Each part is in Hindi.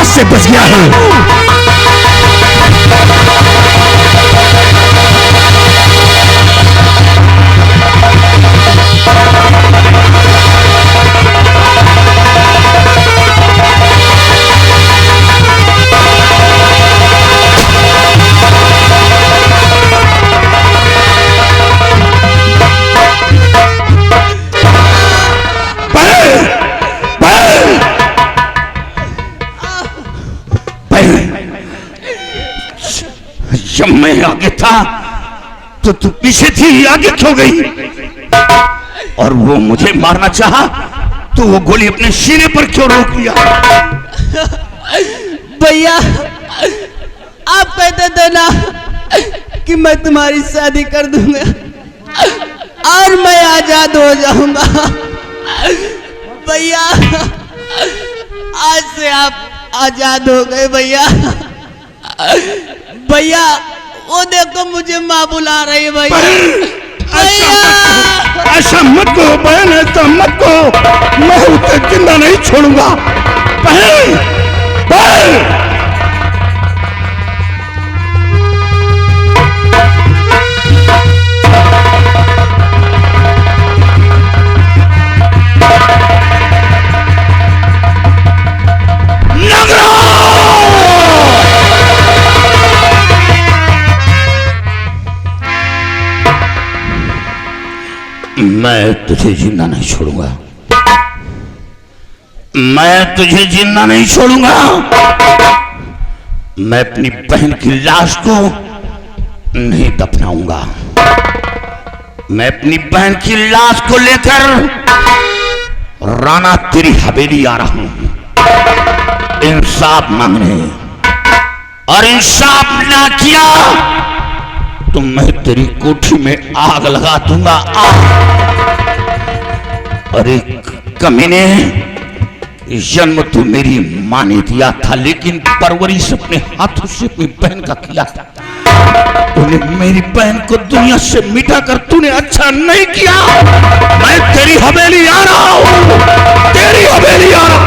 हाथ से बच गया है। जब मैं आगे था तो तू पीछे थी, आगे क्यों गई? और वो मुझे मारना चाहा तो वो गोली अपने सीने पर क्यों रोक लिया? भैया आप कहते थे ना कि मैं तुम्हारी शादी कर दूंगा और मैं आजाद हो जाऊंगा। भैया आज से आप आजाद हो गए भैया। भैया वो देखो मुझे माँ बुला रही है भैया। ऐसा मत कहो बहन, ऐसा मत कहो, मैं उसे जिंदा नहीं छोड़ूंगा। बहन बहन मैं तुझे जिंदा नहीं छोड़ूंगा, मैं तुझे जिंदा नहीं छोड़ूंगा। मैं अपनी बहन की लाश को नहीं दफनाऊंगा। मैं अपनी बहन की लाश को लेकर राणा तेरी हवेली आ रहा हूं इंसाफ मांगने, और इंसाफ ना किया तो मैं तेरी कोठी में आग लगा दूंगा। अरे कमीने, जन्म तो मेरी मां ने दिया था, लेकिन परवरिश अपने हाथों से अपनी बहन का किया था। तूने मेरी बहन को दुनिया से मिटा कर तूने अच्छा नहीं किया। मैं तेरी हवेली आ रहा हूं, तेरी हवेली आ रहा हूं।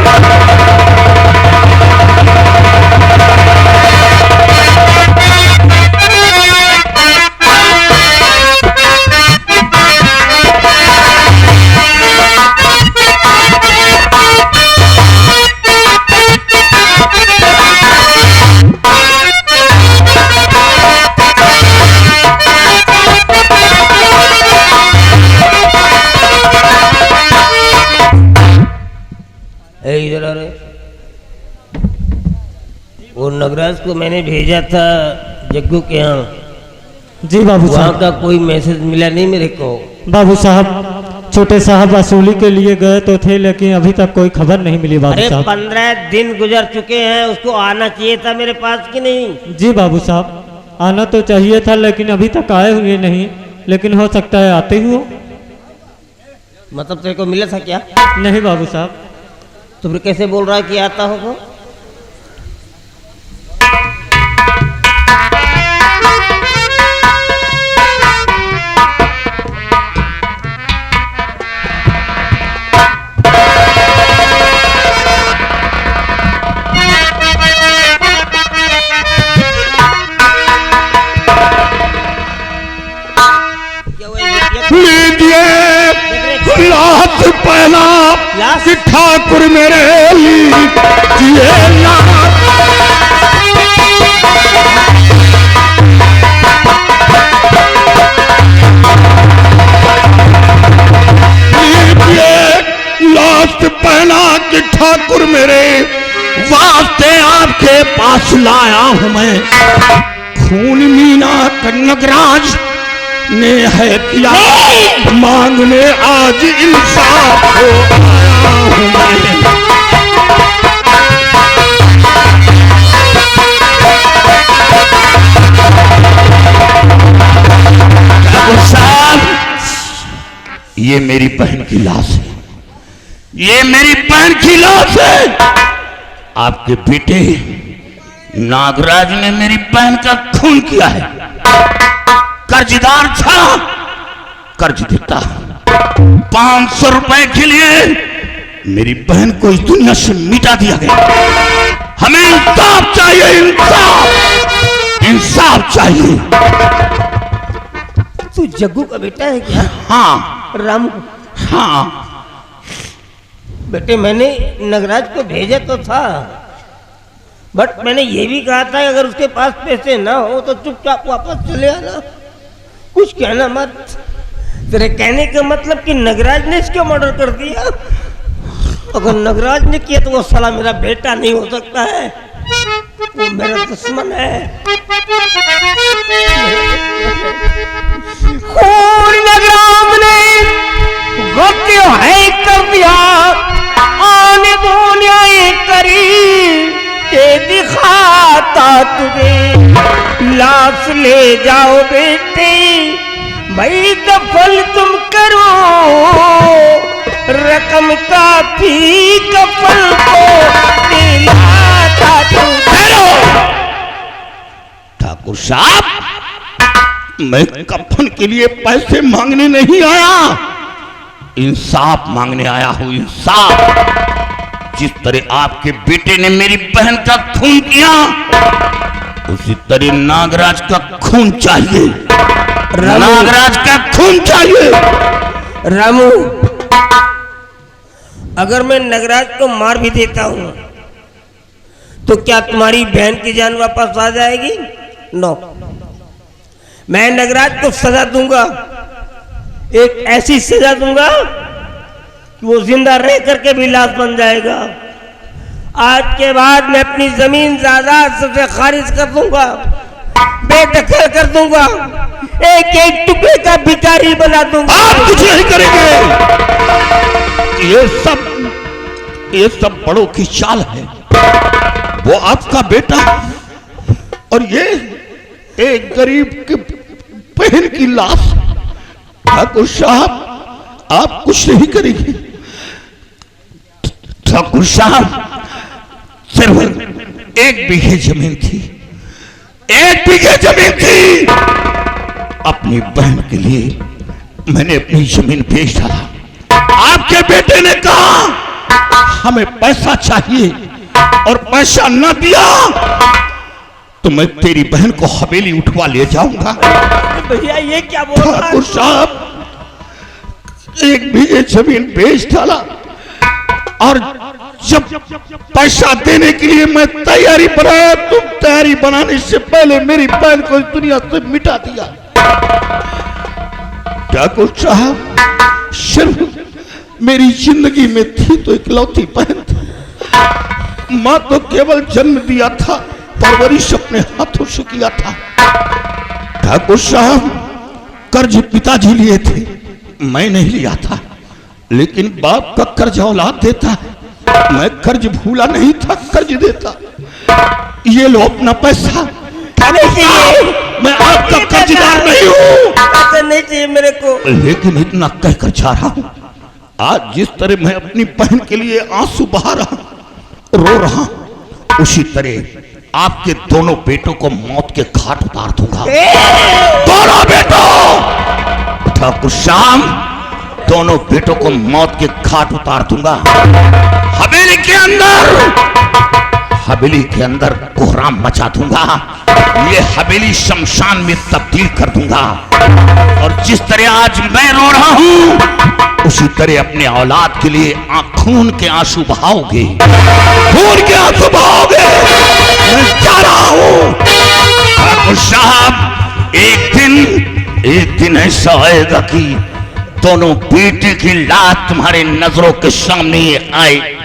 इधर आ रहे। वो नगराज को मैंने भेजा था जग्गू के यहाँ। जी बाबू वहाँ साहब। का कोई मैसेज मिला नहीं मेरे को। बाबू साहब छोटे साहब वसूली के लिए गए तो थे, लेकिन अभी तक कोई खबर नहीं मिली बाबू अरे साहब। 15 दिन गुजर चुके हैं, उसको आना चाहिए था मेरे पास कि नहीं? जी बाबू साहब आना तो चाहिए था, लेकिन अभी तक आए हुए नहीं, लेकिन हो सकता है आते ही हो। मतलब तेरे को मिला था क्या? नहीं बाबू साहब। तो फिर कैसे बोल रहा है कि आता होगा? लात पहला कि ठाकुर मेरे लिए लास्ट पहला कि ठाकुर मेरे वास्ते आपके पास लाया हूं मैं। खून मीना का नगराज ने है किया मांगने, आज इंसाफ को आया हूं मैं। ठाकुर साहब, ये मेरी बहन की लाश है, ये मेरी बहन की लाश है। आपके बेटे नागराज ने मेरी बहन का खून किया है। कर्जदार था, कर्ज देता। 500 रुपए के लिए मेरी बहन को इस दुनिया से मिटा दिया गया। हमें इंसाफ चाहिए, इंसाफ, इंसाफ चाहिए। तू जग्गू का बेटा है क्या? हाँ रामू। हाँ बेटे मैंने नगराज को भेजा तो था, बट मैंने ये भी कहा था कि अगर उसके पास पैसे ना हो तो चुपचाप वापस चले आना, कुछ कहना मत। तेरे कहने का मतलब कि नगराज ने इसको मर्डर कर दिया? अगर नगराज ने किया तो वो साला मेरा बेटा नहीं हो सकता है, वो मेरा दुश्मन है। खून नगराज ने गलतियों है कर दिया, आने दुनिया करी के दिखाता तुझे। लाश ले जाओ बेटे भाई दफन तुम करो, रकम काफी कफन को दिलाता तुझे। ठाकुर साहब, मैं कफन के लिए पैसे मांगने नहीं आया, इंसाफ मांगने आया हूं, इंसाफ। जिस तरह आपके बेटे ने मेरी बहन का खून किया, उसी तरह नागराज का खून चाहिए, नागराज का खून चाहिए। रामू, अगर मैं नगराज को मार भी देता हूं तो क्या तुम्हारी बहन की जान वापस आ जाएगी? नो, मैं नगराज को सजा दूंगा, एक ऐसी सजा दूंगा कि वो जिंदा रह करके भी लाश बन जाएगा। आज के बाद मैं अपनी जमीन जायदाद सबसे खारिज कर दूंगा, बेदखल कर दूंगा, एक एक टुकड़े का भिखारी बना दूंगा। आप कुछ नहीं करेंगे, ये सब बड़ों की चाल है। वो आपका बेटा और ये एक गरीब के बहन की लाश। ठाकुर साहब, आप कुछ नहीं करेंगे। ठाकुर साहब, सिर्फ 1 बीघे जमीन थी, 1 बीघे जमीन थी। अपनी बहन के लिए मैंने अपनी जमीन बेच डाला। आपके बेटे ने कहा हमें पैसा चाहिए और पैसा न दिया तो मैं तेरी बहन को हवेली उठवा ले जाऊंगा। भैया ये क्या बोल रहा है? ठाकुर साहब, 1 बीघे जमीन बेच डाला और जब पैसा देने के लिए मैं तैयारी बनाया, तुम तैयारी बनाने से पहले मेरी बहन को इस दुनिया से मिटा दिया। ठाकुर साहब, सिर्फ मेरी जिंदगी में थी तो इकलौती बहन थी। मां तो केवल जन्म दिया था, परवरिश अपने हाथों से किया था। ठाकुर साहब, कर्ज पिताजी लिए थे, मैं नहीं लिया था, लेकिन बाप का कर्ज औलाद देता है। मैं कर्ज भूला नहीं था, कर्ज देता। ये लो अपना पैसा। मैं आपका कर्जदार नहीं हूँ, पैसा नहीं चाहिए मेरे को। लेकिन इतना कहकर जा रहा हूँ, आज जिस तरह मैं अपनी बहन के लिए आंसू बहा रहा, रो रहा, उसी तरह आपके दोनों बेटों को मौत के घाट उतार दूंगा। दोनों बेटों, ठाकुर श्याम, दोनों बेटों को मौत के घाट उतार दूंगा। हवेली के अंदर कोहराम मचा दूंगा। ये हवेली शमशान में तब्दील कर दूंगा। और जिस तरह आज मैं रो रहा हूं, उसी तरह अपने औलाद के लिए खून के आंसू बहाओगे, खून के आंसू बहाओगे। मैं जा रहा हूं। ठाकुर साहब, एक दिन ऐसा आएगा कि दोनों बेटे की लाश तुम्हारे नजरों के सामने आए।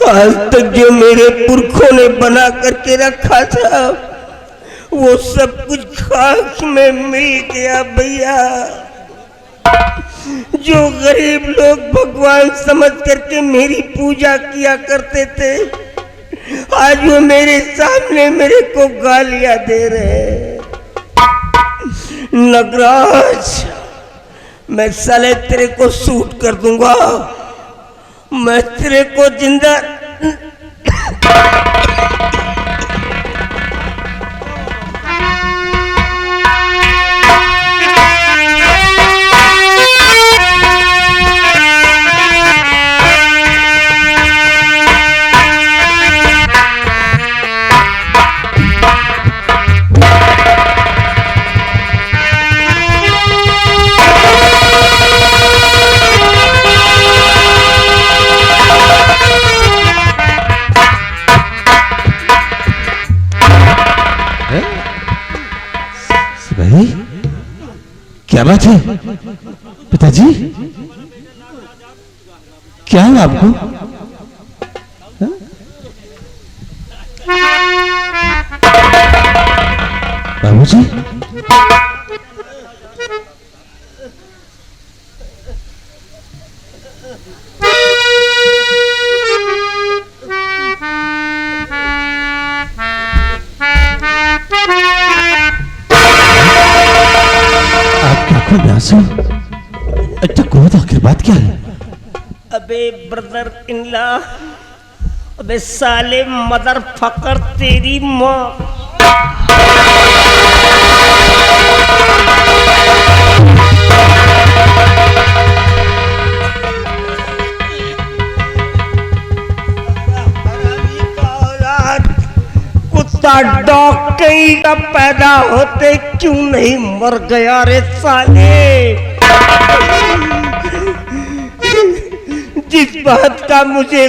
आज तक जो मेरे पुरखों ने बना करके रखा था, वो सब कुछ खाक में मिल गया भैया। जो गरीब लोग भगवान समझ करके मेरी पूजा किया करते थे, आज वो मेरे सामने मेरे को गालियां दे रहे हैं। नगराज, मैं साले तेरे को शूट कर दूंगा, मैं तेरे को जिंदा भाई क्या बात है पिताजी, क्या है आपको? बाबूजी अच्छा क्रोध आखिर बात क्या है? अबे ब्रदर इन लॉ, अबे साले मदर फकर तेरी माँ, कुत्ता डॉग कहीं का पैदा होते क्यों नहीं मर गया रे साले? जिस बात का मुझे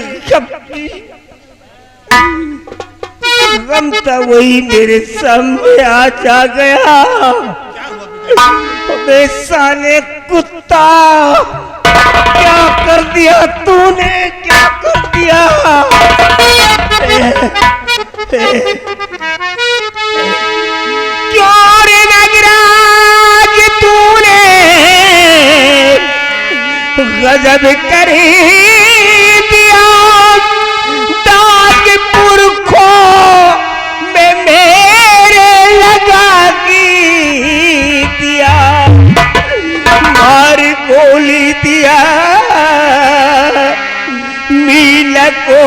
गम था वही मेरे सामने आज आ गया। अबे साले कुत्ता, क्या कर दिया तूने, क्या कर दिया? क्यों रे नगराज तूने गजब कर दिया, ताजपुर खो में मेरे लगा दिया, मार गोली दिया मीला को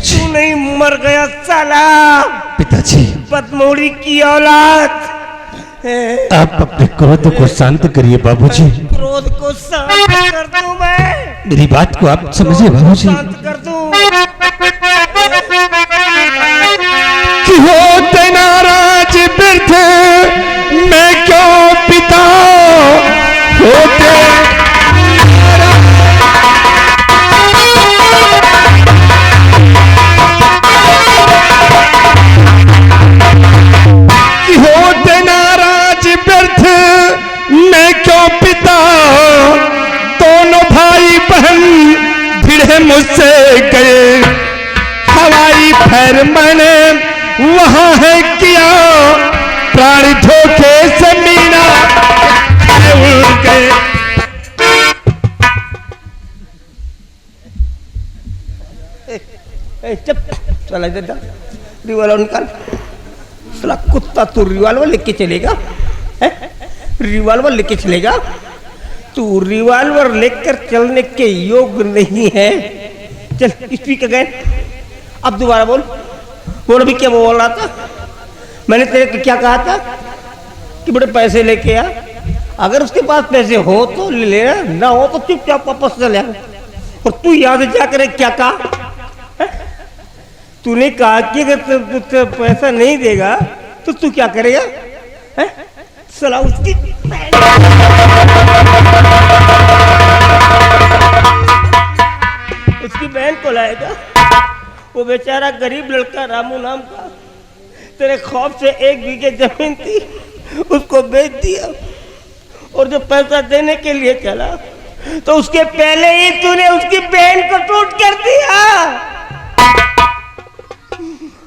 तू नहीं मर गया साला? पिताजी बदमोड़ी की औलाद, आप अपने क्रोध को शांत करिए बाबूजी। क्रोध को शांत कर दूं मैं? मेरी बात को आप समझिए बाबूजी। शांत कर दूं? कि होते नाराज वृद्ध मैं क्यों पिता होते मुझसे गए हवाई फैर मैंने वहां है किया, प्राण धोखे से मीना उड़ गए। चुप, चला इधर जा, रिवॉल्वर निकाल। साला कुत्ता, तू रिवॉल्वर लेके चलेगा? रिवॉल्वर लेके चलेगा? तू रिवॉल्वर लेकर चलने के योग्य नहीं है। चल स्पीकर गए, अब दोबारा बोल। बोल अभी क्या बोल रहा था? मैंने तेरे को क्या कहा था कि बड़े पैसे लेके आ, अगर उसके पास पैसे हो तो ले लेना, ना हो तो चुपचाप वापस चले आ। और तू यहाँ से जाकर क्या कहा? तूने कहा कि अगर तुझसे पैसा नहीं देगा तो तू क्या करेगा? हैं? साला उसकी बहन को लाएगा। वो बेचारा गरीब लड़का रामू नाम का तेरे खौफ से 1 बीघे जमीन थी उसको बेच दिया, और जो पैसा देने के लिए चला तो उसके पहले ही तूने उसकी बहन को टूट कर दिया।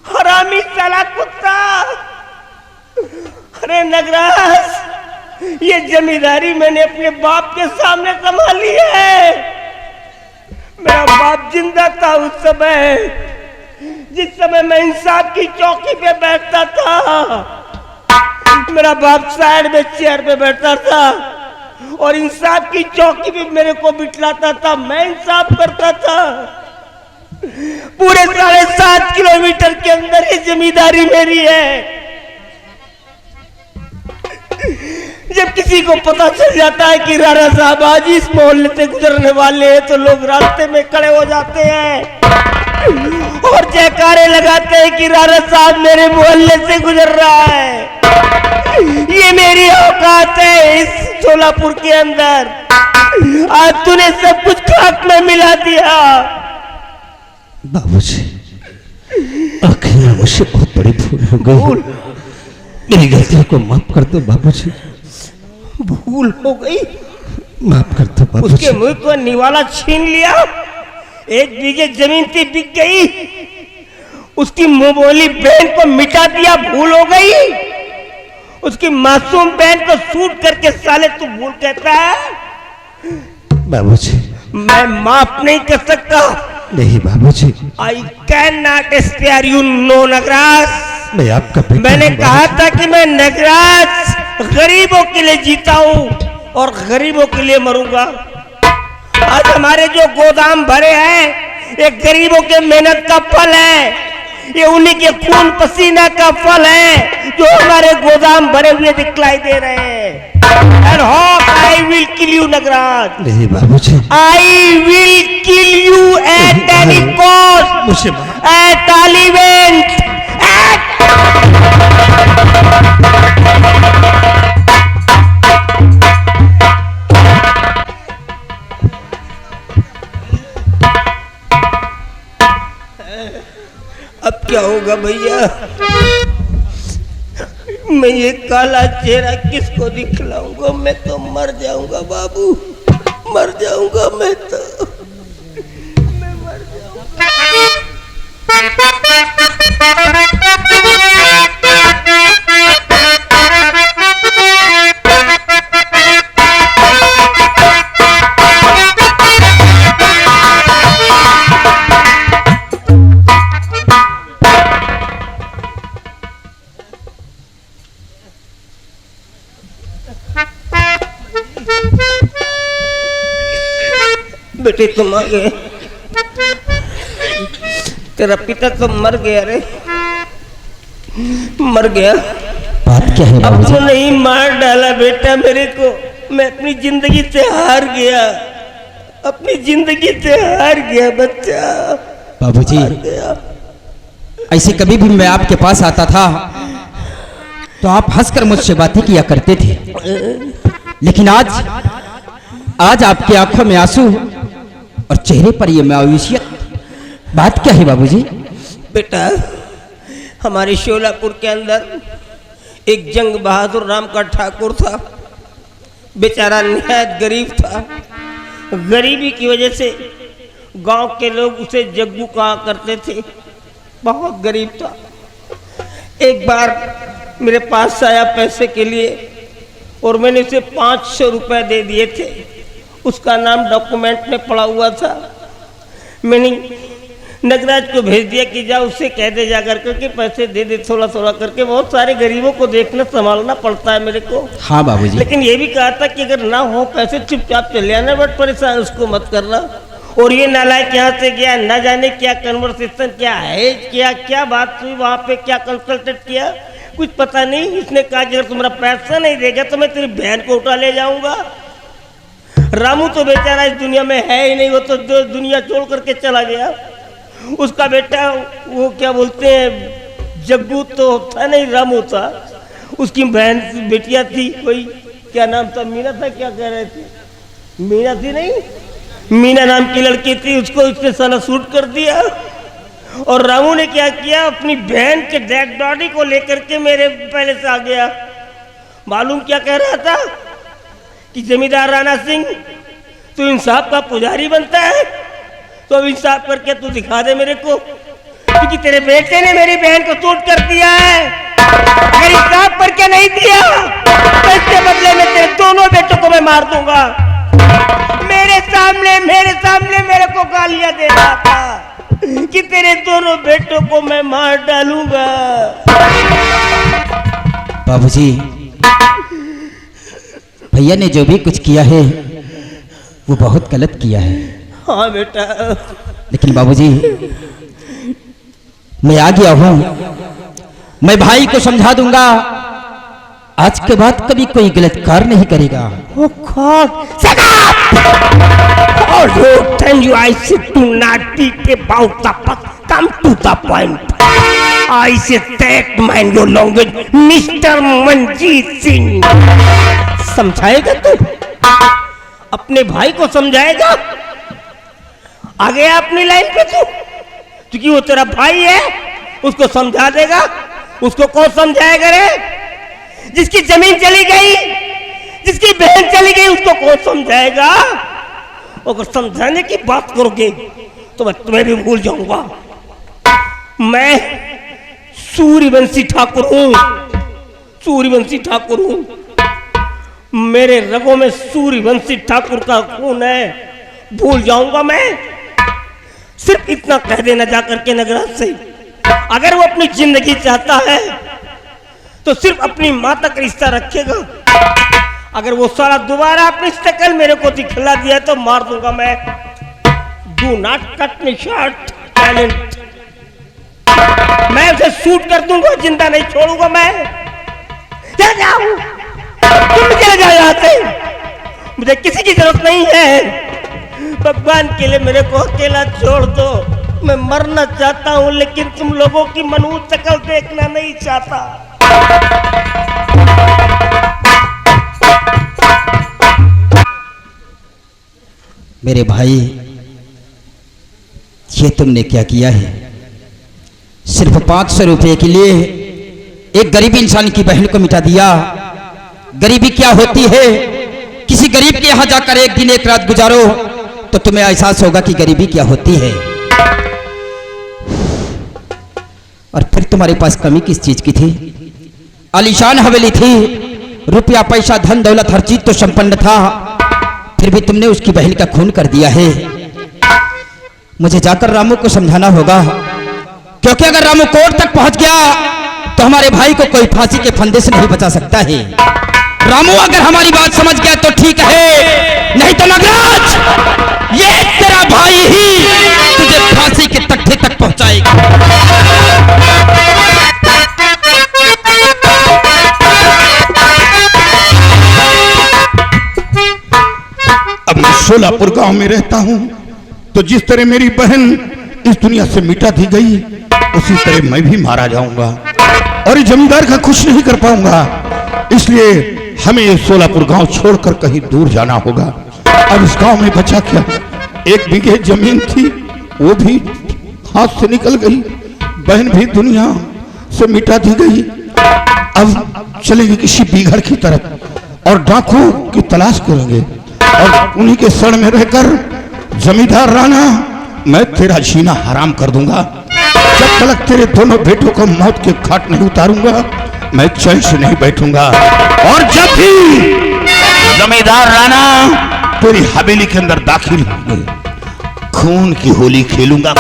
हरामी साला कुत्ता। अरे नगराज, ये जमींदारी मैंने अपने बाप के सामने संभाली है। मेरा बाप जिंदा था उस समय, जिस समय मैं इंसाफ की चौकी पे बैठता था। मेरा बाप साइड में चेयर पे बैठता था और इंसाफ की चौकी पे मेरे को बिठलाता था, मैं इंसाफ करता था। पूरे 7.5 किलोमीटर के अंदर ये जमींदारी मेरी है। जब किसी को पता चल जाता है कि राणा साहब आज इस मोहल्ले से गुजरने वाले हैं तो लोग रास्ते में खड़े हो जाते हैं और जयकारे लगाते हैं कि राणा साहब मेरे मोहल्ले से गुजर रहा है। ये मेरी औकात है इस सोलापुर के अंदर। आज तूने सब कुछ खाक में मिला दिया। बाबूजी, आखिर मुझसे बहुत बड़ी भूल हो गई। मेरी गलतियों को माफ कर दो बाबूजी। भूल हो गई? माफ कर दो बाबूजी। उसके मुंह को निवाला छीन लिया, 1 बीघे जमीन थी बिक गई, उसकी मुंह बोली बहन को मिटा दिया, भूल हो गई? उसकी मासूम बहन को शूट करके साले तू भूल कहता है? बाबूजी, मैं माफ नहीं कर सकता। नहीं बाबूजी, I can not spare you no Nagraj. मैं आपका बेटा मैंने हूं कहा था कि मैं नगराज गरीबों के लिए जीता हूं और गरीबों के लिए मरूंगा। आज हमारे जो गोदाम भरे हैं ये गरीबों के मेहनत का फल है, ये उन्हीं के खून पसीना का फल है जो हमारे गोदाम भरे हुए दिखलाई दे रहे हैं। And hope I will kill you, Nagraj. नहीं बाबूजी, I will kill you at any cost, मुझे at all events, अब क्या होगा भैया? मैं ये काला चेहरा किसको दिखलाऊंगा? मैं तो मर जाऊंगा बाबू, मर जाऊंगा मैं तो, मैं मर जाऊंगा। बेटे तुम आ गए, तेरा पिता तो मर गया रे, मर गया। बात क्या है अब बाबूजी? तो नहीं मार डाला बेटा मेरे को, मैं अपनी जिंदगी से हार गया, अपनी जिंदगी से हार गया बच्चा, बाबूजी हार गया। ऐसे कभी भी मैं आपके पास आता था तो आप हंसकर मुझसे बातें किया करते थे, लेकिन आज आपकी आंखों में आंसू और चेहरे पर ये मायूसियत, बात क्या है बाबूजी? बेटा हमारे शोलापुर के अंदर एक जंग बहादुर नाम का ठाकुर था, बेचारा निहायत गरीब था। गरीबी की वजह से गांव के लोग उसे जग्गू कहा करते थे, बहुत गरीब था। एक बार मेरे पास आया पैसे के लिए और मैंने उसे 500 रुपये दे दिए थे, उसका नाम डॉक्यूमेंट में पड़ा हुआ था। मैंने नगराज को भेज दिया कि जा उससे कह दे जा करके पैसे दे दे थोड़ा थोड़ा करके, बहुत सारे गरीबों को देखना संभालना पड़ता है मेरे को। हाँ बाबूजी। लेकिन ये भी कहा था कि अगर ना हो पैसे चुपचाप चले आना, बट परेशान उसको मत करना। और ये नालायक यहाँ से गया, ना जाने क्या कन्वर्सेशन, क्या है, क्या बात हुई वहाँ पे, क्या कंसल्टेट किया, कुछ पता नहीं। इसने कहा कि अगर तुम्हारा पैसा नहीं देगा तो मैं तेरी बहन को उठा ले जाऊंगा। रामू तो बेचारा इस दुनिया में है ही नहीं, वो तो दुनिया छोड़ करके चला गया। उसका बेटा वो क्या बोलते हैं जग्गू तो था नहीं, रामू था। उसकी बहन बेटिया थी कोई, क्या नाम था, मीना था, क्या कह रहे थे, मीना थी नहीं, मीना नाम की लड़की थी। उसको उसने साला शूट कर दिया। और रामू ने क्या किया, अपनी बहन के डेड बॉडी को लेकर के मेरे पहले से आ गया। मालूम क्या कह रहा था कि जमींदार राणा सिंह तू इंसाफ का पुजारी बनता है, तो अब इंसाफ करके तू दिखा दे मेरे को, क्योंकि तेरे बेटे ने मेरी बहन को शूट कर दिया है। अगर इंसाफ करके नहीं दिया तो इसके बदले में तेरे दोनों बेटों को मैं मार दूंगा। मेरे सामने मेरे को गालियां दे रहा था कि तेरे दोनों बेटों को मैं मार डालूंगा। बाबूजी, भैया ने जो भी कुछ किया है वो बहुत गलत किया है। हाँ बेटा। लेकिन बाबूजी, मैं आ गया हूं, मैं भाई को समझा दूंगा, आज के बाद कभी कोई गलत कार्य नहीं करेगा। Oh God! Shut up! All the time you I said to not speak about the past, come to the point. I said that mind no longer, Mr. Manjeet Singh. समझाएगा तू? अपने भाई को समझाएगा? आ गया अपनी लाइन पे तू? क्योंकि वो तेरा भाई है, उसको समझा देगा। उसको कौन समझाएगा रे? जिसकी जमीन चली गई, जिसकी बहन चली गई, उसको कौन समझाएगा? अगर समझाने की बात करोगे तो मैं तुम्हें भी भूल जाऊंगा। मैं सूर्यवंशी ठाकुर हूं, सूर्यवंशी ठाकुर हूं। मेरे रगों में सूर्यवंशी ठाकुर का खून है। भूल जाऊंगा मैं? सिर्फ इतना कह देना जाकर के नगराज से, अगर वो अपनी जिंदगी चाहता है तो सिर्फ अपनी मां तक रिश्ता रखेगा। अगर वो सारा दोबारा अपनी शक्ल मेरे को दिखला दिया तो मार दूंगा मैं। Do not cut me short talent. मैं उसे शूट कर दूंगा, जिंदा नहीं छोड़ूंगा मैं। चले जाओ, तुम चले जाओ यहाँ से, मुझे किसी की जरूरत नहीं है। भगवान के लिए मेरे को अकेला छोड़ दो। मैं मरना चाहता हूं, लेकिन तुम लोगों की मनहूस शक्ल देखना नहीं चाहता। मेरे भाई, ये तुमने क्या किया है? सिर्फ 500 रुपए के लिए एक गरीब इंसान की बहन को मिटा दिया। गरीबी क्या होती है? किसी गरीब के यहां जाकर एक दिन एक रात गुजारो तो तुम्हें एहसास होगा कि गरीबी क्या होती है। और फिर तुम्हारे पास कमी किस चीज की थी? आलीशान हवेली थी, रुपया पैसा धन दौलत हर चीज तो संपन्न था, फिर भी तुमने उसकी बहन का खून कर दिया है। मुझे जाकर रामू को समझाना होगा, क्योंकि अगर रामू कोर्ट तक पहुंच गया तो हमारे भाई को कोई फांसी के फंदे से नहीं बचा सकता है। रामू अगर हमारी बात समझ गया तो ठीक है, नहीं तो नगराज, ये तेरा भाई ही तुझे फांसी के तख्ते तक पहुंचाएगा। अब मैं सोलापुर गांव में रहता हूं, तो जिस तरह मेरी बहन इस दुनिया से मिटा दी गई, उसी तरह मैं भी मारा जाऊंगा और इस जमींदार का कुछ नहीं कर पाऊंगा। इसलिए हमें ये सोलापुर गांव छोड़कर कहीं दूर जाना होगा। अब इस गांव में बचा क्या? 1 बीघे जमीन थी, वो भी हाथ से निकल गई। बहन भी दुनिया से मिटा दी गई। अब चलेंगे किसी बीघड़ की तरफ और डाकू की तलाश करेंगे और उन्हीं के शरण में रहकर जमींदार राणा, मैं तेरा जीना हराम कर दूंगा। जब तक तेरे दोनों बेटों को मौत के घाट नहीं उतारूंगा, मैं चैन से नहीं बैठूंगा। और जब भी जमींदार राणा तेरी हवेली के अंदर दाखिल होंगे, खून की होली खेलूंगा।